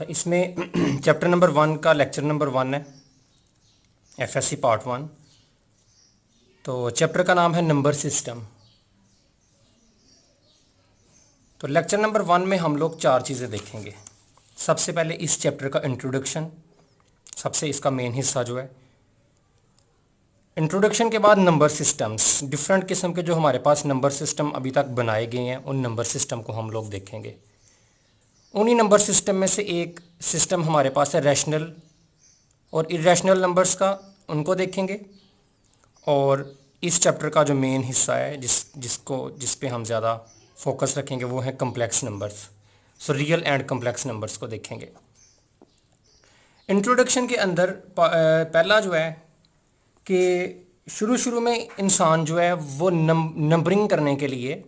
अच्छा, इसमें chapter number 1 का लेक्चर नंबर 1 है, एफएससी पार्ट 1। तो चैप्टर का नाम है नंबर सिस्टम। तो लेक्चर नंबर 1 में हम लोग 4 चीज़ें देखेंगे। सबसे पहले इस चैप्टर का इंट्रोडक्शन, सबसे इसका मेन हिस्सा जो है। इंट्रोडक्शन के बाद नंबर सिस्टम्स, डिफरेंट किस्म के जो हमारे पास नंबर सिस्टम अभी तक बनाए गए हैं, उन नंबर सिस्टम को हम लोग देखेंगे। उन्हीं नंबर सिस्टम में से एक सिस्टम हमारे पास है रैशनल और इरेशनल नंबर्स का, उनको देखेंगे। और इस चैप्टर का जो मेन हिस्सा है जिस पे हम ज़्यादा फोकस रखेंगे वो है complex numbers. So real and complex numbers को देखेंगे। इंट्रोडक्शन के अंदर पहला जो है कि शुरू में इंसान जो है वो नंबरिंग करने के लिए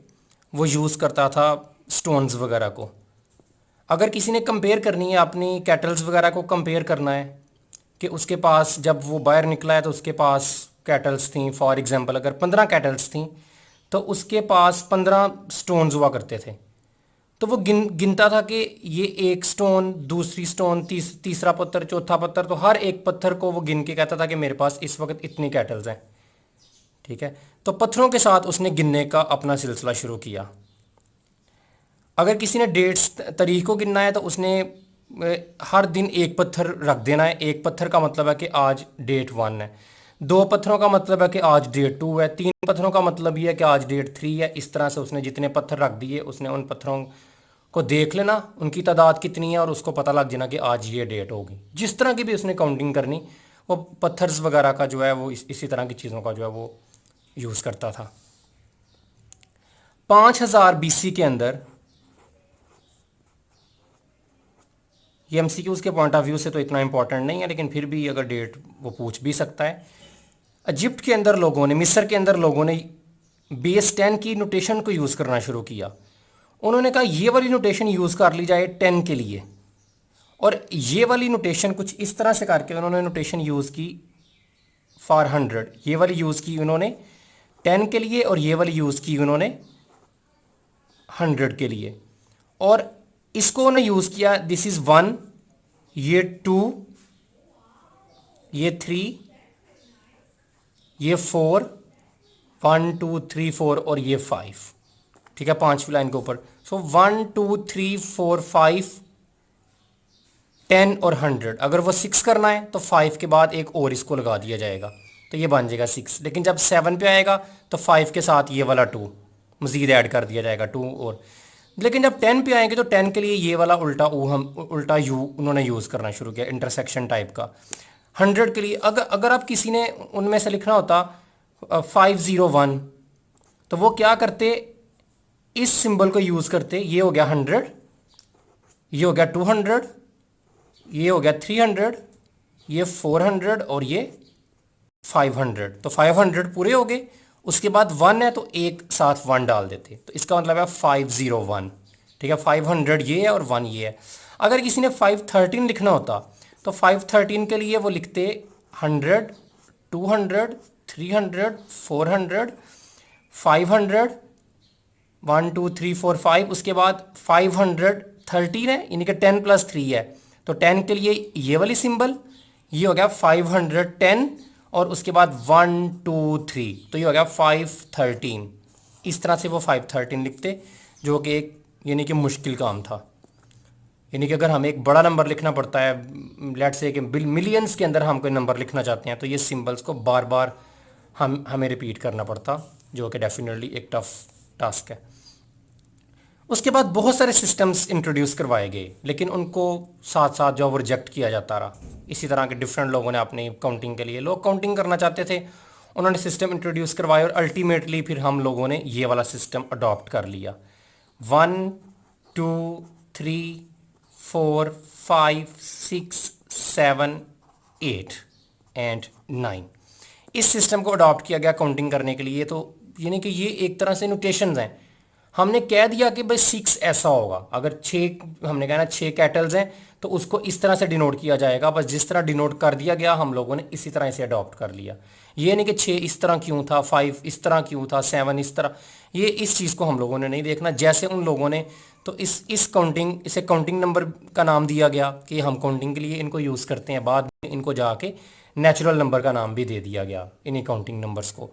वो यूज़ करता था स्टोन्स वगैरह को। अगर किसी ने कंपेयर करनी है, अपनी कैटल्स वगैरह को कंपेयर करना है कि उसके पास जब वो बाहर निकला है तो उसके पास कैटल्स थी, फॉर एग्जांपल अगर 15 कैटल्स थी तो उसके पास 15 स्टोन्स हुआ करते थे। तो वो गिनता था कि ये एक स्टोन, दूसरी स्टोन, तीसरा पत्थर, चौथा पत्थर, तो हर एक पत्थर को वो गिन के कहता था कि मेरे पास इस वक्त इतनी कैटल्स हैं। ठीक है, तो पत्थरों के साथ उसने गिनने का अपना सिलसिला शुरू किया। अगर किसी ने डेट्स, तारीख को गिनना है तो उसने हर दिन एक पत्थर रख देना है। एक पत्थर का मतलब है कि आज डेट 1 है, 2 पत्थरों का मतलब है कि आज डेट 2 है, 3 पत्थरों का मतलब ये है कि आज डेट 3 है। इस तरह से उसने जितने पत्थर रख दिए उसने उन पत्थरों को देख लेना उनकी तादाद कितनी है और उसको पता लग जाना कि आज ये डेट होगी। जिस तरह की भी उसने काउंटिंग करनी, वो पत्थर्स वगैरह का जो है वो इसी तरह की चीज़ों का जो है वो यूज़ करता था। 5000 BC के अंदर, ये एमसीक्यूज़ के पॉइंट ऑफ व्यू से तो इतना इंपॉर्टेंट नहीं है, लेकिन फिर भी अगर डेट वो पूछ भी सकता है। इजिप्ट के अंदर लोगों ने, मिस्र के अंदर लोगों ने बेस 10 की नोटेशन को यूज़ करना शुरू किया। उन्होंने कहा ये वाली नोटेशन यूज़ कर ली जाए 10 के लिए, और ये वाली नोटेशन कुछ इस तरह से करके उन्होंने नोटेशन यूज़ की फॉर 100। ये वाली यूज़ की उन्होंने 10 के लिए और ये वाली यूज़ की उन्होंने 100 के लिए। और इसको उन्होंने यूज़ किया, दिस इज़ 1, ये 2, ये 3, ये 4, 1 2 3 4 और ये 5। ठीक है, 5वीं लाइन के ऊपर। सो 1 2 3 4 5, 10 और 100। अगर वो 6 करना है तो 5 के बाद एक और इसको लगा दिया जाएगा तो ये बन जाएगा 6। लेकिन जब 7 पे आएगा तो 5 के साथ ये वाला 2 मज़ीद ऐड कर दिया जाएगा, 2 और। लेकिन जब 10 पे आएंगे तो 10 के लिए ये वाला उल्टा यू उन्होंने यूज़ करना शुरू किया, इंटरसेक्शन टाइप का। 100 के लिए अगर आप किसी ने उनमें से लिखना होता 501 तो वो क्या करते, इस सिंबल को यूज़ करते। ये हो गया 100, ये हो गया 200, ये हो गया 300, ये 400 और ये 500। तो 500 पूरे हो गए। उसके बाद 1 है तो एक साथ 1 डाल देते, तो इसका मतलब है 501। ठीक है, 500 ये है और 1 ये है। अगर किसी ने 513 लिखना होता तो 513 के लिए वो लिखते 100, 200, 300, 400, 500, 1 2 3 4 5। उसके बाद 513 है, यानी कि 10 + 3 है, तो 10 के लिए ये वाली सिंबल, ये हो गया 510, और उसके बाद 1 2 3, तो ये हो गया 513। इस तरह से वो 513 लिखते, जो कि एक यानी कि मुश्किल काम था। यानी कि अगर हमें एक बड़ा नंबर लिखना पड़ता है, लेट्स से कि मिलियंस के अंदर हम कोई नंबर लिखना चाहते हैं, तो ये सिंबल्स को बार बार हमें रिपीट करना पड़ता, जो कि डेफिनेटली एक टफ टास्क है। उसके बाद बहुत सारे सिस्टम्स इंट्रोड्यूस करवाए गए, लेकिन उनको साथ साथ जो वो रिजेक्ट किया जाता रहा। इसी तरह के डिफरेंट लोगों ने अपनी काउंटिंग के लिए, लोग काउंटिंग करना चाहते थे, उन्होंने सिस्टम इंट्रोड्यूस करवाए और अल्टीमेटली फिर हम लोगों ने ये वाला सिस्टम अडॉप्ट कर लिया। 1 2 3 4 5 6 7 8 एंड 9। इस सिस्टम को अडॉप्ट किया गया काउंटिंग करने के लिए। तो यानी कि ये एक तरह से नोटेशंस हैं। हमने कह दिया कि भाई 6 ऐसा होगा, अगर 6 हमने कहा ना 6 कैटल्स हैं तो उसको इस तरह से डिनोट किया जाएगा, बस जिस तरह डिनोट कर दिया गया हम लोगों ने इसी तरह इसे अडॉप्ट कर लिया। ये नहीं कि 6 इस तरह क्यों था, 5 इस तरह क्यों था, 7 इस तरह, ये इस चीज़ को हम लोगों ने नहीं देखना। जैसे उन लोगों ने तो इसे काउंटिंग नंबर का नाम दिया गया कि हम काउंटिंग के लिए इनको यूज़ करते हैं, बाद में इनको जाके नेचुरल नंबर का नाम भी दे दिया गया इन्हीं काउंटिंग नंबर्स को।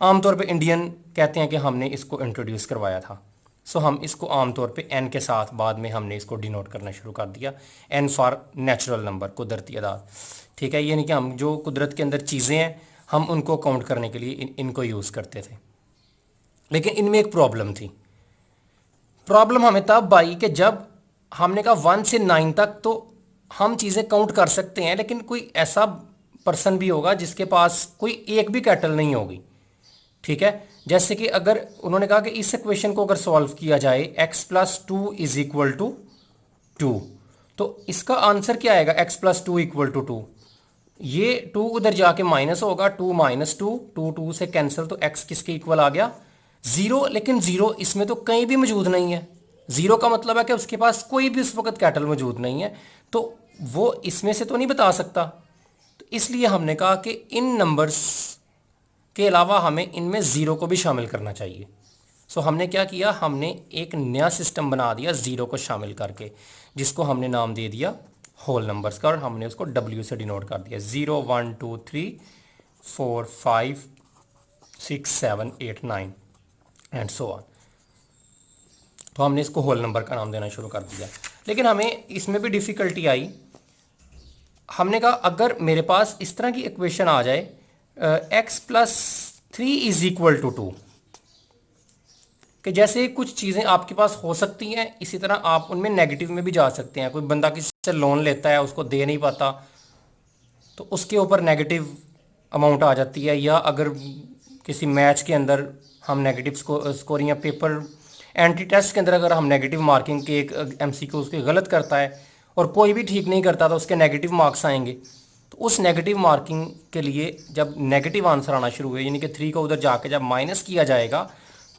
आमतौर पे इंडियन कहते हैं कि हमने इसको इंट्रोड्यूस करवाया था। सो हम इसको आमतौर पे एन के साथ बाद में हमने इसको डिनोट करना शुरू कर दिया, एन फॉर नेचुरल नंबर, कुदरती अदाद। ठीक है, ये नहीं कि हम जो कुदरत के अंदर चीज़ें हैं हम उनको काउंट करने के लिए इनको यूज़ करते थे। लेकिन इनमें एक प्रॉब्लम थी। प्रॉब्लम हमें तब आई कि जब हमने कहा 1 से 9 तक तो हम चीज़ें काउंट कर सकते हैं, लेकिन कोई ऐसा पर्सन भी होगा जिसके पास कोई एक भी कैटल नहीं होगी। ठीक है, जैसे कि अगर उन्होंने कहा कि इस इक्वेशन को अगर सॉल्व किया जाए x+2 इज इक्वल टू 2, तो इसका आंसर क्या आएगा x+2 इक्वल टू 2। ये 2 उधर जाके माइनस होगा, 2 - 2, 2 2 से कैंसिल, तो x किसके इक्वल आ गया 0। लेकिन 0 इसमें तो कहीं भी मौजूद नहीं है। 0 का मतलब है कि उसके पास कोई भी उस वक्त कैटल मौजूद नहीं है, तो वो इसमें से तो नहीं बता सकता। तो इसलिए हमने कहा कि इन नंबर्स के अलावा हमें इनमें 0 को भी शामिल करना चाहिए। सो हमने क्या किया, हमने एक नया सिस्टम बना दिया 0 को शामिल करके, जिसको हमने नाम दे दिया होल नंबर्स का, और हमने उसको W से डिनोट कर दिया 0 1 2 3 4 5 6 7 8 9 एंड सो ऑन। तो हमने इसको होल नंबर का नाम देना शुरू कर दिया। लेकिन हमें इसमें भी डिफ़िकल्टी आई। हमने कहा अगर मेरे पास इस तरह की इक्वेशन आ जाए x+3 इज इक्वल टू 2, कि जैसे कुछ चीज़ें आपके पास हो सकती हैं, इसी तरह आप उनमें नेगेटिव में भी जा सकते हैं। कोई बंदा किसी से लोन लेता है, उसको दे नहीं पाता, तो उसके ऊपर नेगेटिव अमाउंट आ जाती है। या अगर किसी मैच के अंदर हम नेगेटिव स्कोरिंग या पेपर एंट्री टेस्ट के अंदर अगर हम नेगेटिव मार्किंग के एक MCQ उसके गलत करता है और कोई भी ठीक नहीं करता, तो उसके नेगेटिव मार्क्स आएंगे। तो उस नेगेटिव मार्किंग के लिए जब नेगेटिव आंसर आना शुरू हुए, यानी कि 3 को उधर जाके जब माइनस किया जाएगा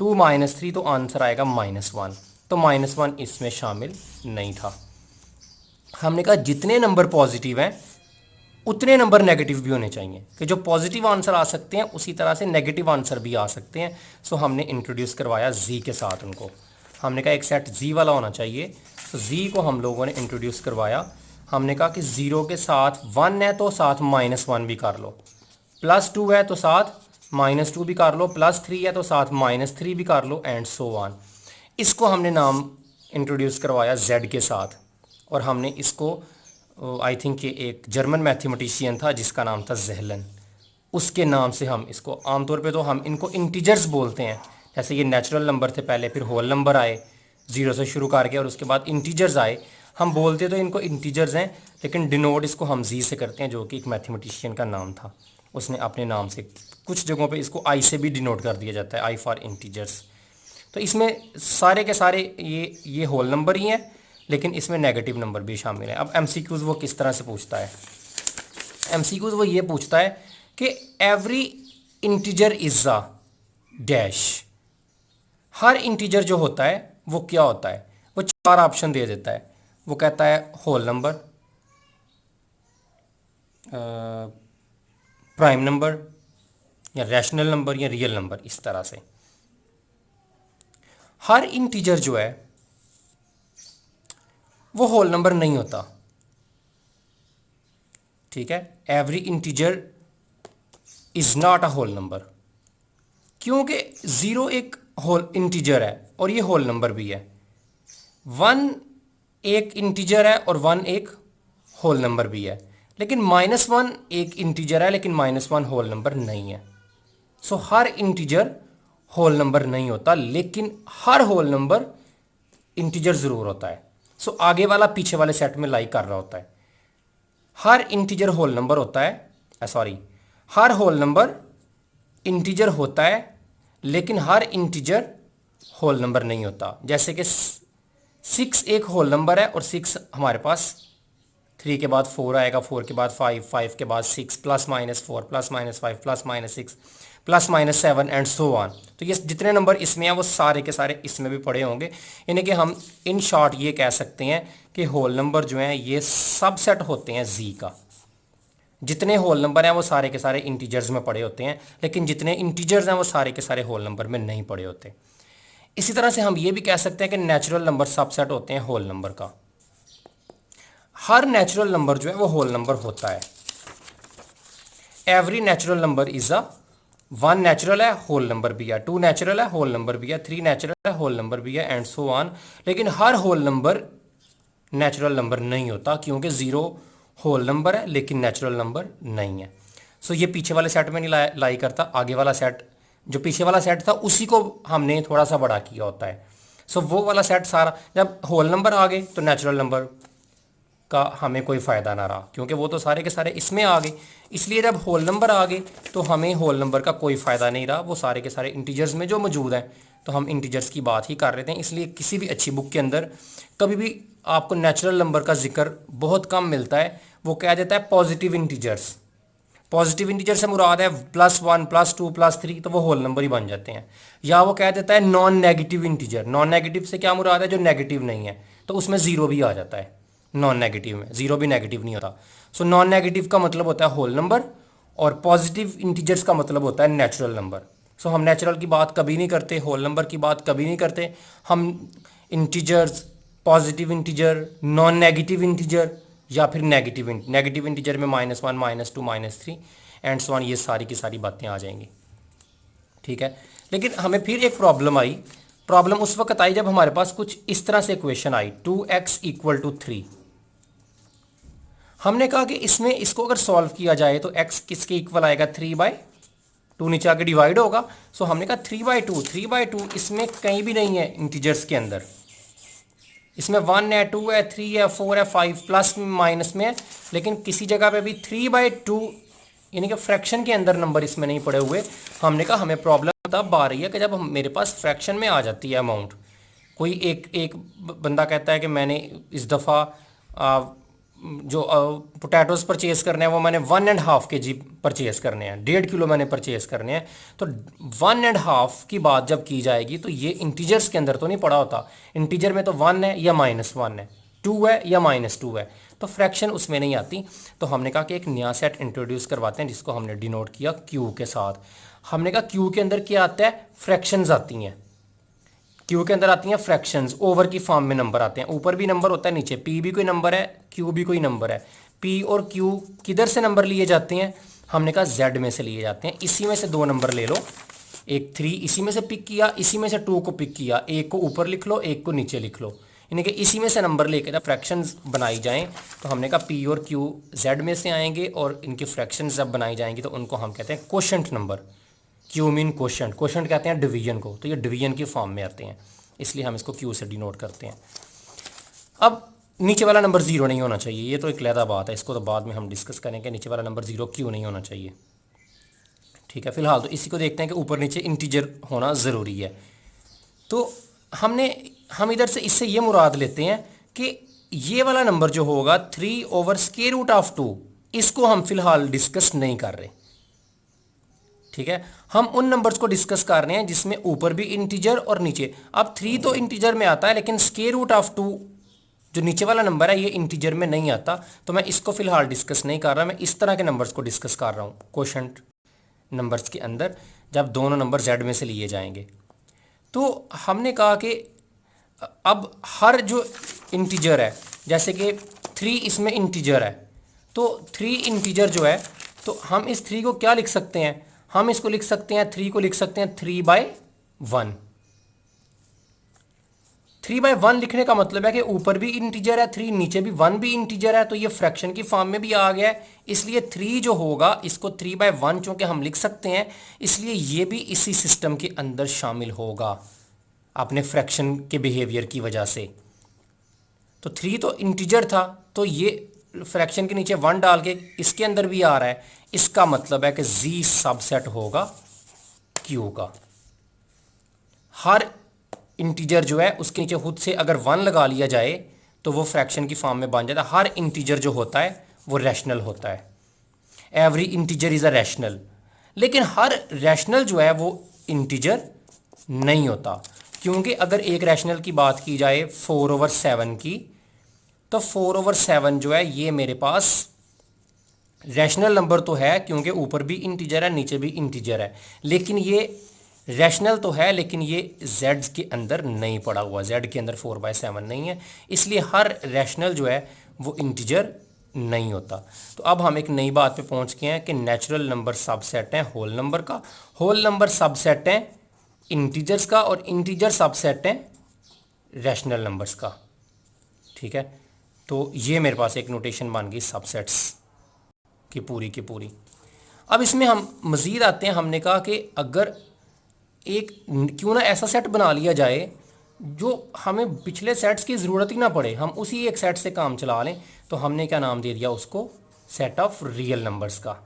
2 - 3, तो आंसर आएगा -1। तो -1 इसमें शामिल नहीं था। हमने कहा जितने नंबर पॉजिटिव हैं उतने नंबर नेगेटिव भी होने चाहिए, कि जो पॉजिटिव आंसर आ सकते हैं उसी तरह से नेगेटिव आंसर भी आ सकते हैं। सो हमने इंट्रोड्यूस करवाया z के साथ उनको। हमने कहा एक सेट z वाला होना चाहिए, तो z को हम लोगों ने इंट्रोड्यूस करवाया। हमने कहा कि 0 के साथ 1 है तो साथ -1 भी कर लो, +2 है तो साथ -2 भी कर लो, +3 है तो साथ -3 भी कर लो, एंड सो ऑन। इसको हमने नाम इंट्रोड्यूस करवाया z के साथ, और हमने इसको आई थिंक कि एक जर्मन मैथमेटिशियन था जिसका नाम था ज़ेहलन, उसके नाम से हम इसको आमतौर पे तो हम इनको इंटीजर्स बोलते हैं। जैसे ये नेचुरल नंबर थे पहले, फिर होल नंबर आए 0 से शुरू करके, और उसके बाद इंटीजर्स आए। हम बोलते तो इनको इंटीजर्स हैं, लेकिन डिनोट इसको हम जी से करते हैं, जो कि एक मैथमेटिशियन का नाम था, उसने अपने नाम से। कुछ जगहों पे इसको आई से भी डिनोट कर दिया जाता है, आई फॉर इंटीजर्स। तो इसमें सारे के सारे ये होल नंबर ही हैं, लेकिन इसमें नेगेटिव नंबर भी शामिल है। अब MCQs वो किस तरह से पूछता है, MCQs वो ये पूछता है कि every integer is a dash. Her integer जो होता है वो क्या होता है, वो 4 ऑप्शन दे देता है। वो कहता है होल नंबर, प्राइम नंबर, या रैशनल नंबर, या रियल नंबर, इस तरह से। हर इंटीजर जो है वो होल नंबर नहीं होता। ठीक है, every integer is not a whole number, क्योंकि 0 एक होल इंटीजर है और ये होल नंबर भी है। 1 एक इंटीजर है और 1 एक होल नंबर भी है। लेकिन -1 एक इंटीजर है, लेकिन -1 होल नंबर नहीं है। सो हर इंटीजर होल नंबर नहीं होता, लेकिन हर होल नंबर इंटीजर ज़रूर होता है। सो आगे वाला पीछे वाले सेट में लाई कर रहा होता है। हर इंटीजर होल नंबर होता है, सॉरी, हर होल नंबर इंटीजर होता है, लेकिन हर इंटीजर होल नंबर नहीं होता। जैसे कि 6 एक होल नंबर है, और 6 हमारे पास 3 के बाद 4 आएगा, 4 के बाद 5, 5 के बाद 6, ±4 ±5 ±6 +-7 एंड सो ऑन। तो ये जितने नंबर इसमें हैं वो सारे के सारे इसमें भी पड़े होंगे, यानी कि हम इन शॉर्ट ये कह सकते हैं कि होल नंबर जो हैं ये सबसेट होते हैं जी का। जितने होल नंबर हैं वो सारे के सारे इंटीजर्स में पड़े होते हैं, लेकिन जितने इंटीजर्स हैं वो सारे के सारे होल नंबर में नहीं पड़े होते। इसी तरह से हम ये भी कह सकते हैं कि नेचुरल नंबर सबसेट होते हैं होल नंबर का। हर नेचुरल नंबर जो है वो होल नंबर होता है। Every natural number is a 1 natural है, होल नंबर भी है, 2 नेचुरल है, होल नंबर भी है, 3 नेचुरल है, होल नंबर भी है, एंड सो ऑन। लेकिन हर होल नंबर नेचुरल नंबर नहीं होता, क्योंकि 0 होल नंबर है लेकिन नेचुरल नंबर नहीं है। सो ये पीछे वाले सेट में नहीं लाई करता, आगे वाला सेट जो पीछे वाला सेट था उसी को हमने थोड़ा सा बड़ा किया होता है। सो वो वाला सेट सारा, जब होल नंबर आ गए तो नेचुरल नंबर का हमें कोई फ़ायदा ना रहा, क्योंकि वो तो सारे के सारे इसमें आ गए। इसलिए जब होल नंबर आ गए तो हमें होल नंबर का कोई फ़ायदा नहीं रहा, वो सारे के सारे इंटीजर्स में जो मौजूद हैं, तो हम इंटीजर्स की बात ही कर रहे थे। इसलिए किसी भी अच्छी बुक के अंदर कभी भी आपको नेचुरल नंबर का जिक्र बहुत कम मिलता है। वो कह देता है पॉजिटिव इंटीजर्स। पॉजिटिव इंटीजर से मुराद है +1 +2 +3, तो वो होल नंबर ही बन जाते हैं। या वो कह देता है non negative integer. Non negative से क्या मुराद है? जो नेगेटिव नहीं है, तो उसमें 0 भी आ जाता है। नॉन नेगेटिव में 0 भी नेगेटिव नहीं होता। सो नॉन नेगेटिव का मतलब होता है होल नंबर, और पॉजिटिव इंटीजर्स का मतलब होता है नेचुरल नंबर। सो हम नेचुरल की बात कभी नहीं करते, होल नंबर की बात कभी नहीं करते। हम integers, positive integer, non negative integer या फिर नेगेटिव इंटीजर में -1 -2 -3 एंड सो ऑन, ये सारी की सारी बातें आ जाएंगी। ठीक है, लेकिन हमें फिर एक प्रॉब्लम आई। प्रॉब्लम उस वक्त आई जब हमारे पास कुछ इस तरह से इक्वेशन आई 2x = 3। हमने कहा कि इसमें इसको अगर सॉल्व किया जाए तो x किसके इक्वल आएगा? 3/2, नीचे आके डिवाइड होगा। सो हमने कहा 3/2 इसमें कहीं भी नहीं है इंटीजर्स के अंदर। इसमें 1 है, 2 है, 3 है, 4 है, 5 प्लस माइनस में है, लेकिन किसी जगह पे भी 3/2 यानी कि फ्रैक्शन के अंदर नंबर इसमें नहीं पड़े हुए। हमने कहा हमें प्रॉब्लम तब आ रही है कि जब मेरे पास फ्रैक्शन में आ जाती है अमाउंट। कोई एक बंदा कहता है कि मैंने इस दफ़ा जो पोटैटोज़ परचेज़ करने हैं वो मैंने 1.5 kg परचेज़ करने हैं, 1.5 किलो मैंने परचेज़ करने हैं। तो 1.5 की बात जब की जाएगी तो ये इंटीजर्स के अंदर तो नहीं पड़ा होता। इंटीजर में तो 1 है या -1 है, 2 है या -2 है, तो फ्रैक्शन उसमें नहीं आती। तो हमने कहा कि एक नया सेट इंट्रोड्यूस करवाते हैं जिसको हमने डिनोट किया क्यू के साथ। हमने कहा क्यू के अंदर क्या आता है? फ्रैक्शंस आती हैं। क्यू के अंदर आती हैं फ्रैक्शंस, ओवर की फॉर्म में नंबर आते हैं। ऊपर भी नंबर होता है, नीचे पी भी कोई नंबर है, क्यू भी कोई नंबर है। पी और क्यू किधर से नंबर लिए जाते हैं? हमने कहा जेड में से लिए जाते हैं। इसी में से 2 नंबर ले लो, एक 3 इसी में से पिक किया, इसी में से 2 को पिक किया, एक को ऊपर लिख लो, एक को नीचे लिख लो, यानी कि इसी में से नंबर लेकर जब फ्रैक्शंस बनाई जाएँ तो हमने कहा पी और क्यू जेड में से आएंगे, और इनकी फ्रैक्शंस जब बनाई जाएंगी तो उनको हम कहते हैं quotient number. Q mean quotient, quotient कहते हैं डिवीजन को, तो ये डिवीजन की फॉर्म में आते हैं, इसलिए हम इसको क्यू से डिनोट करते हैं। अब नीचे वाला नंबर 0 नहीं होना चाहिए, ये तो एक अलग बात है, इसको तो बाद में हम डिस्कस करेंगे। नीचे वाला नंबर 0 क्यों नहीं होना चाहिए, ठीक है। फिलहाल तो इसी को देखते हैं कि ऊपर नीचे इंटीजर होना ज़रूरी है। तो हम इधर से इससे ये मुराद लेते हैं कि ये वाला नंबर जो होगा 3/√2, इसको हम फिलहाल डिस्कस नहीं कर रहे, ठीक है। हम उन नंबर्स को डिस्कस कर रहे हैं जिसमें ऊपर भी इंटीजर और नीचे। अब 3 तो इंटीजर में आता है, लेकिन √2 जो नीचे वाला नंबर है ये इंटीजर में नहीं आता, तो मैं इसको फिलहाल डिस्कस नहीं कर रहा। मैं इस तरह के नंबर्स को डिस्कस कर रहा हूँ कोशेंट नंबर्स के अंदर, जब दोनों नंबर जेड में से लिए जाएंगे। तो हमने कहा कि अब हर जो इंटीजर है, जैसे कि 3 इसमें इंटीजर है, तो 3 इंटीजर जो है, तो हम इस 3 को क्या लिख सकते हैं? हम इसको लिख सकते हैं, 3 को लिख सकते हैं 3/1। 3/1 लिखने का मतलब है कि ऊपर भी इंटीजर है 3, नीचे भी 1 भी इंटीजर है, तो ये फ्रैक्शन की फॉर्म में भी आ गया है। इसलिए 3 जो होगा इसको 3/1 चूंकि हम लिख सकते हैं, इसलिए ये भी इसी सिस्टम के अंदर शामिल होगा अपने फ्रैक्शन के बिहेवियर की वजह से। तो 3 तो इंटीजर था, तो ये फ्रैक्शन के नीचे 1 डाल के इसके अंदर भी आ रहा है, इसका मतलब है कि जी सबसेट होगा क्यू का। हर इंटीजर जो है उसके नीचे खुद से अगर 1 लगा लिया जाए तो वो फ्रैक्शन की फॉर्म में बन जाता है। हर इंटीजर जो होता है वो रैशनल होता है। Every integer is a rational. लेकिन हर रैशनल जो है वो इंटीजर नहीं होता, क्योंकि अगर एक रैशनल की बात की जाए 4/7 की, तो 4/7 जो है ये मेरे पास रैशनल नंबर तो है, क्योंकि ऊपर भी इंटीजर है नीचे भी इंटीजर है, लेकिन ये रैशनल तो है, लेकिन ये z के अंदर नहीं पड़ा हुआ, z के अंदर 4/7 नहीं है, इसलिए हर रैशनल जो है वो इंटीजर नहीं होता। तो अब हम एक नई बात पे पहुंच गए हैं कि नेचुरल नंबर सबसेट है होल नंबर का, होल नंबर सबसेट है इंटीजर्स का, और इंटीजर सबसेट है रैशनल नंबर्स का। ठीक है, तो ये मेरे पास एक नोटेशन बन गई सबसेट्स की पूरी। अब इसमें हम मज़ीद आते हैं, हमने कहा कि अगर एक क्यों ना ऐसा सेट बना लिया जाए जो हमें पिछले सेट्स की ज़रूरत ही ना पड़े, हम उसी एक सेट से काम चला लें। तो हमने क्या नाम दे दिया उसको, सेट ऑफ रियल नंबर्स का।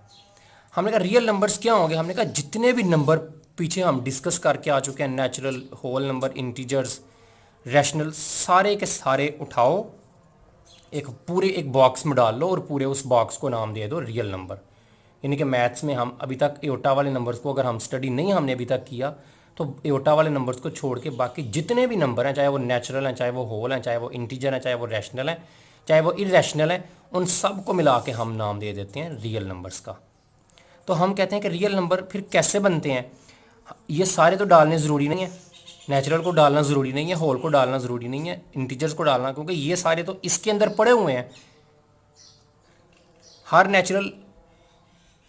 हमने कहा रियल नंबर्स क्या होंगे, हमने कहा जितने भी नंबर पीछे हम डिस्कस करके आ चुके हैं, natural, whole number, integers, rational, सारे के सारे उठाओ, एक बॉक्स में डाल लो और पूरे उस बॉक्स को नाम दे दो रियल नंबर। यानी कि मैथ्स में हम अभी तक एओटा वाले नंबर्स को अगर हम स्टडी नहीं हमने अभी तक किया, तो एओटा वाले नंबर्स को छोड़ के बाकी जितने भी नंबर हैं, चाहे वो नेचुरल हैं, चाहे वो होल हैं, चाहे वो इंटीजर हैं, चाहे वो रैशनल हैं, चाहे वो इरैशनल हैं, उन सब को मिला के हम नाम दे देते हैं रियल नंबर्स का। तो हम कहते हैं कि रियल नंबर फिर कैसे बनते हैं, ये सारे तो डालने ज़रूरी नहीं है, नेचुरल को डालना ज़रूरी नहीं है, होल को डालना ज़रूरी नहीं है, इंटीजर्स को डालना, क्योंकि ये सारे तो इसके अंदर पड़े हुए हैं। हर नेचुरल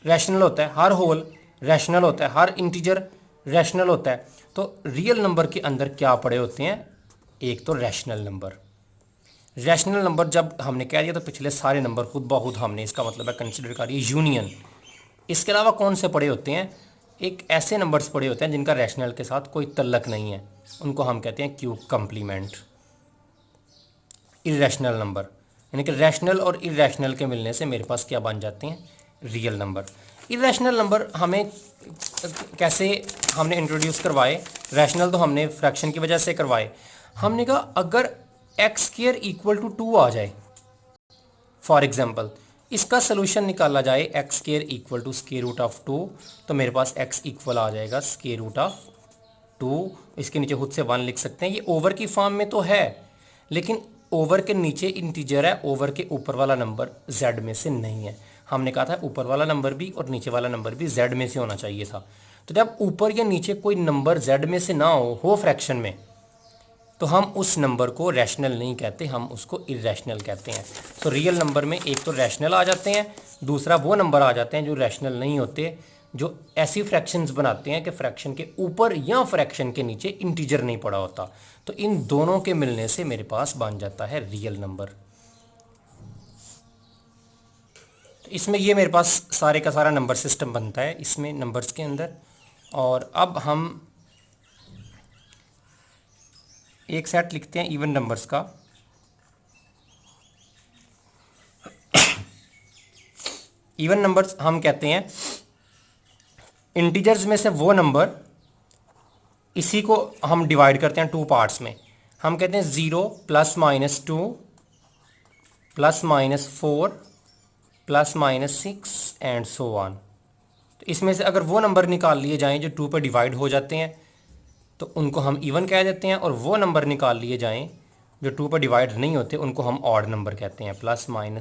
रैशनल होता है, हर होल रैशनल होता है, हर इंटीजर रैशनल होता है। तो रियल नंबर के अंदर क्या पड़े होते हैं, एक तो रैशनल नंबर। रैशनल नंबर जब हमने कह दिया तो पिछले सारे नंबर खुद ब खुद हमने इसका मतलब है कंसिडर करिए यूनियन। इसके अलावा कौन से पड़े होते हैं, एक ऐसे नंबर्स पड़े होते हैं जिनका रैशनल के साथ कोई तल्लक नहीं है, उनको हम कहते हैं क्यूब कंप्लीमेंट, इरैशनल नंबर। यानी कि रैशनल और इरैशनल के मिलने से मेरे पास क्या बन जाते हैं, रियल नंबर। इरैशनल नंबर हमें कैसे हमने इंट्रोड्यूस करवाए, रैशनल तो हमने फ्रैक्शन की वजह से करवाए। हमने कहा अगर एक्स स्क्वायर इक्वल टू 2 आ जाए, फॉर एग्जांपल इसका सोल्यूशन निकाला जाए x square equal to square root of 2, तो मेरे पास एक्स इक्वल आ जाएगा स्क्वायर रूट ऑफ 2, इसके नीचे खुद से 1 लिख सकते हैं। ये ओवर की फॉर्म में तो है, लेकिन ओवर के नीचे इंटीजर है, ओवर के ऊपर वाला नंबर जेड में से नहीं है। हमने कहा था ऊपर वाला नंबर भी और नीचे वाला नंबर भी जेड में से होना चाहिए था। तो जब ऊपर या नीचे कोई नंबर जेड में से ना हो फ्रैक्शन में, तो हम उस नंबर को रैशनल नहीं कहते, हम उसको इरैशनल कहते हैं। तो रियल नंबर में एक तो रैशनल आ जाते हैं, दूसरा वो नंबर आ जाते हैं जो रैशनल नहीं होते, जो ऐसी फ्रैक्शंस बनाते हैं कि फ्रैक्शन के ऊपर या फ्रैक्शन के नीचे इंटीजर नहीं पड़ा होता। तो इन दोनों के मिलने से मेरे पास बन जाता है रियल नंबर। तो इसमें ये मेरे पास सारे का सारा नंबर सिस्टम बनता है इसमें नंबर्स के अंदर। और अब हम एक सेट लिखते हैं इवन नंबर्स का। इवन नंबर्स हम कहते हैं इंटीजर्स में से वो नंबर, इसी को हम डिवाइड करते हैं 2 पार्ट्स में। हम कहते हैं 0 +-2 +-4 +-6 एंड सो ऑन। तो इसमें से अगर वो नंबर निकाल लिए जाएं जो 2 पर डिवाइड हो जाते हैं तो उनको हम इवन कह देते हैं, और वो नंबर निकाल लिए जाएं जो 2 पर डिवाइड नहीं होते उनको हम ऑड नंबर कहते हैं, +-1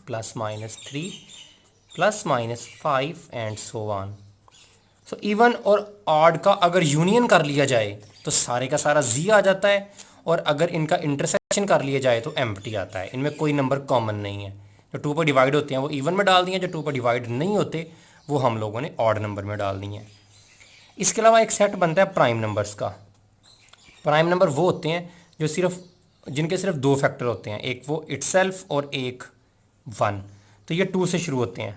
+-3 +-5 and so on. So even और ऑड का अगर यूनियन कर लिया जाए तो सारे का सारा जी आ जाता है, और अगर इनका इंटरसेक्शन कर लिया जाए तो एम्प्टी आता है, इनमें कोई नंबर कॉमन नहीं है। जो 2 पर डिवाइड होते हैं वो इवन में डाल दिए, जो 2 पर डिवाइड नहीं होते वो हम लोगों ने ऑड नंबर में डाल दिए हैं। इसके अलावा एक सेट बनता है प्राइम नंबर्स का। प्राइम नंबर वो होते हैं जो जिनके सिर्फ 2 फैक्टर होते हैं, एक वो इटसेल्फ और एक 1। तो ये 2 से शुरू होते हैं,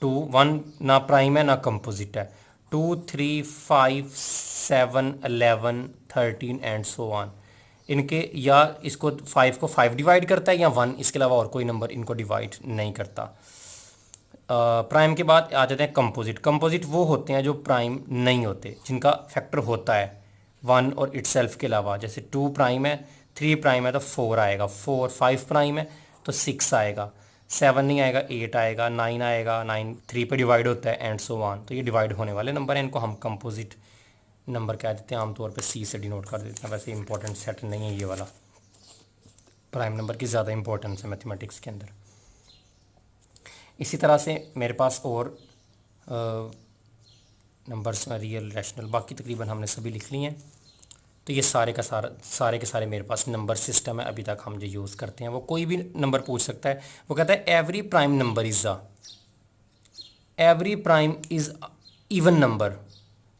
2 1 ना प्राइम है ना कंपोजिट है, 2 3 5 7 11 13 एंड सो ऑन। इनके या इसको 5 को 5 डिवाइड करता है या 1, इसके अलावा और कोई नंबर इनको डिवाइड नहीं करता। प्राइम के बाद आ जाते हैं कंपोजिट। कंपोजिट वो होते हैं जो प्राइम नहीं होते, जिनका फैक्टर होता है 1 और इटसेल्फ के अलावा। जैसे 2 प्राइम है, 3 प्राइम है तो 4 आएगा, 5 प्राइम है तो 6 आएगा, 7 नहीं आएगा 8 आएगा, 9 आएगा, 9 3 पे डिवाइड होता है एंड सो ऑन। तो ये डिवाइड होने वाले नंबर हैं, इनको हम कंपोजिट नंबर कह देते हैं, आमतौर पे सी से डिनोट कर देते हैं। वैसे इंपॉर्टेंट सेट नहीं है ये वाला, प्राइम नंबर की ज़्यादा इंपॉर्टेंस है मैथमेटिक्स के अंदर। इसी तरह से मेरे पास और नंबर्स में रियल, रैशनल, बाकी तकरीबन हमने सभी लिख लिए हैं। तो ये सारे के सारे मेरे पास नंबर सिस्टम है, अभी तक हम जो यूज़ करते हैं। वो कोई भी नंबर पूछ सकता है, वो कहता है every prime number is even number.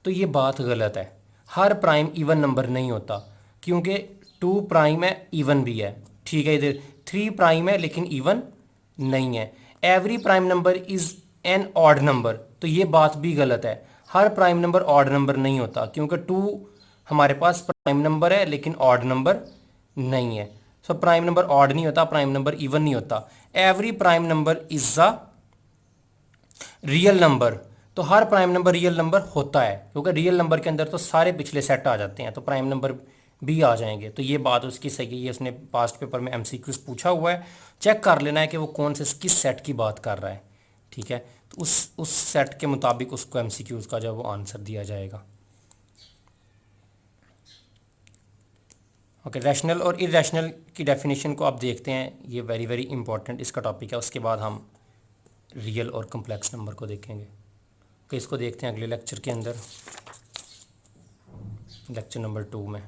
तो ये बात गलत है, हर प्राइम इवन नंबर नहीं होता, क्योंकि 2 प्राइम है, इवन भी है, ठीक है। इधर 3 प्राइम है लेकिन इवन नहीं है। Every prime number is an odd number, तो ये बात भी गलत है, हर प्राइम नंबर ऑड नंबर नहीं होता, क्योंकि 2 हमारे पास प्राइम नंबर है लेकिन ऑड नंबर नहीं है। सो प्राइम नंबर ऑड नहीं होता, प्राइम नंबर इवन नहीं होता। Every prime number is a real number, तो हर प्राइम नंबर रियल नंबर होता है, क्योंकि रियल नंबर के अंदर तो सारे पिछले सेट आ जाते हैं, तो प्राइम नंबर भी आ जाएंगे। तो ये बात उसकी सही है, ये उसने पास्ट पेपर में एमसीक्यूज पूछा हुआ है, चेक कर लेना है कि वो कौन से किस सेट की बात कर रहा है, ठीक है। तो उस सेट के मुताबिक उसको एमसीक्यूज का जो वो आंसर दिया जाएगा। ओके, रैशनल और इरेशनल की डेफिनेशन को आप देखते हैं, ये वेरी वेरी इंपॉर्टेंट इसका टॉपिक है। उसके बाद हम रियल और कम्प्लेक्स नंबर को देखेंगे। ओके, इसको देखते हैं अगले लेक्चर के अंदर, लेक्चर नंबर 2 में।